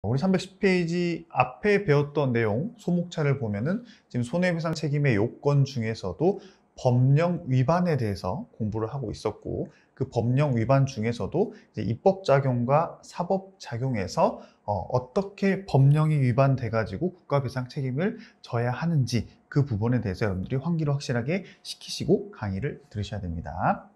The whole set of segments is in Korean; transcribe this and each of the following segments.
우리 310페이지 앞에 배웠던 내용 소목차를 보면은 지금 손해배상 책임의 요건 중에서도 법령 위반에 대해서 공부를 하고 있었고, 그 법령 위반 중에서도 이제 입법작용과 사법작용에서 어떻게 법령이 위반돼 가지고 국가배상 책임을 져야 하는지 그 부분에 대해서 여러분들이 환기를 확실하게 시키시고 강의를 들으셔야 됩니다.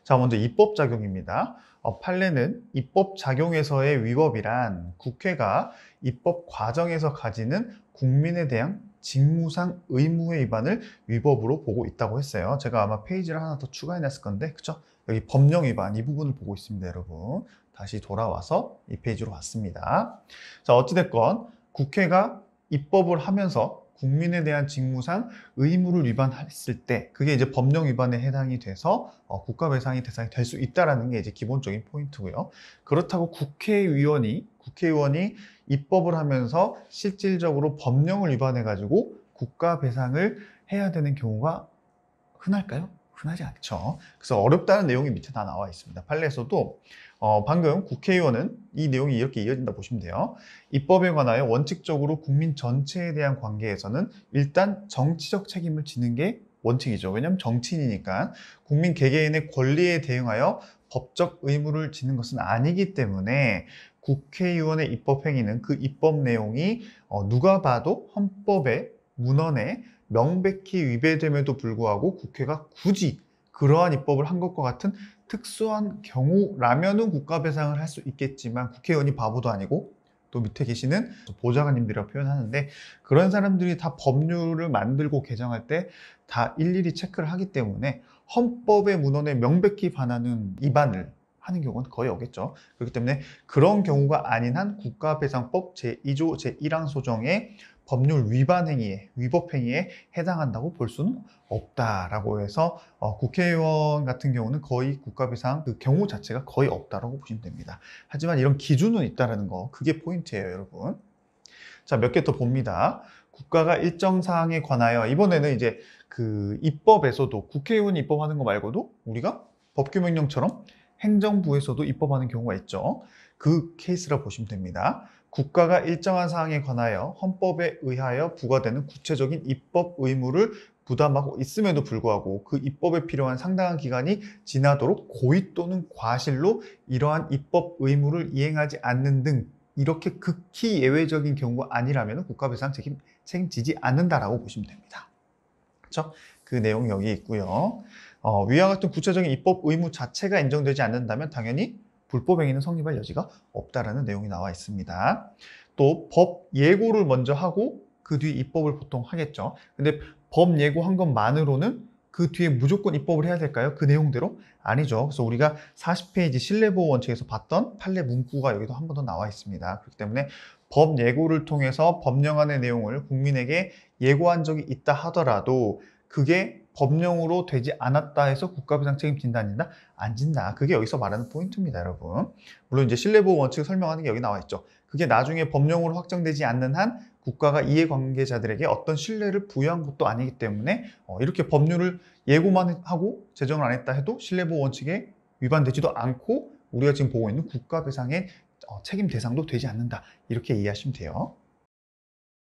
자, 먼저 입법작용입니다. 판례는 입법작용에서의 위법이란 국회가 입법 과정에서 가지는 국민에 대한 직무상 의무의 위반을 위법으로 보고 있다고 했어요. 제가 아마 페이지를 하나 더 추가해놨을 건데, 그쵸? 여기 법령 위반 이 부분을 보고 있습니다, 여러분. 다시 돌아와서 이 페이지로 왔습니다. 자, 어찌됐건 국회가 입법을 하면서 국민에 대한 직무상 의무를 위반했을 때 그게 이제 법령 위반에 해당이 돼서 국가배상의 대상이 될 수 있다는 게 이제 기본적인 포인트고요. 그렇다고 국회의원이 입법을 하면서 실질적으로 법령을 위반해 가지고 국가배상을 해야 되는 경우가 흔할까요? 흔하지 않죠. 그래서 어렵다는 내용이 밑에 다 나와 있습니다. 판례에서도 방금 국회의원은 이 내용이 이렇게 이어진다 보시면 돼요. 입법에 관하여 원칙적으로 국민 전체에 대한 관계에서는 일단 정치적 책임을 지는 게 원칙이죠. 왜냐하면 정치인이니까 국민 개개인의 권리에 대응하여 법적 의무를 지는 것은 아니기 때문에 국회의원의 입법 행위는 그 입법 내용이 누가 봐도 헌법의 문헌에 명백히 위배됨에도 불구하고 국회가 굳이 그러한 입법을 한 것과 같은 특수한 경우라면은 국가배상을 할 수 있겠지만 국회의원이 바보도 아니고 또 밑에 계시는 보좌관님들이라고 표현하는데 그런 사람들이 다 법률을 만들고 개정할 때 다 일일이 체크를 하기 때문에 헌법의 문헌에 명백히 반하는 위반을 하는 경우는 거의 없겠죠. 그렇기 때문에 그런 경우가 아닌 한 국가배상법 제2조 제1항 소정의 법률 위반 행위에, 위법 행위에 해당한다고 볼 수는 없다라고 해서 국회의원 같은 경우는 거의 국가배상 그 경우 자체가 거의 없다라고 보시면 됩니다. 하지만 이런 기준은 있다라는 거, 그게 포인트예요, 여러분. 자, 몇 개 더 봅니다. 국가가 일정 사항에 관하여 이번에는 이제 그 입법에서도 국회의원이 입법하는 거 말고도 우리가 법규명령처럼 행정부에서도 입법하는 경우가 있죠. 그 케이스라 보시면 됩니다. 국가가 일정한 사항에 관하여 헌법에 의하여 부과되는 구체적인 입법 의무를 부담하고 있음에도 불구하고 그 입법에 필요한 상당한 기간이 지나도록 고의 또는 과실로 이러한 입법 의무를 이행하지 않는 등 이렇게 극히 예외적인 경우가 아니라면 국가배상 책임지지 않는다라고 보시면 됩니다. 그렇죠? 그 내용이 여기 있고요. 위와 같은 구체적인 입법 의무 자체가 인정되지 않는다면 당연히 불법 행위는 성립할 여지가 없다라는 내용이 나와 있습니다. 또 법 예고를 먼저 하고 그 뒤에 입법을 보통 하겠죠. 근데 법 예고한 것만으로는 그 뒤에 무조건 입법을 해야 될까요? 그 내용대로? 아니죠. 그래서 우리가 40페이지 신뢰보호 원칙에서 봤던 판례 문구가 여기도 한 번 더 나와 있습니다. 그렇기 때문에 법 예고를 통해서 법령안의 내용을 국민에게 예고한 적이 있다 하더라도 그게 법령으로 되지 않았다 해서 국가배상 책임진다 안 진다? 안 진다. 그게 여기서 말하는 포인트입니다, 여러분. 물론 이제 신뢰보호 원칙을 설명하는 게 여기 나와 있죠. 그게 나중에 법령으로 확정되지 않는 한 국가가 이해관계자들에게 어떤 신뢰를 부여한 것도 아니기 때문에 이렇게 법률을 예고만 하고 제정을 안 했다 해도 신뢰보호 원칙에 위반되지도 않고 우리가 지금 보고 있는 국가배상의 책임 대상도 되지 않는다. 이렇게 이해하시면 돼요.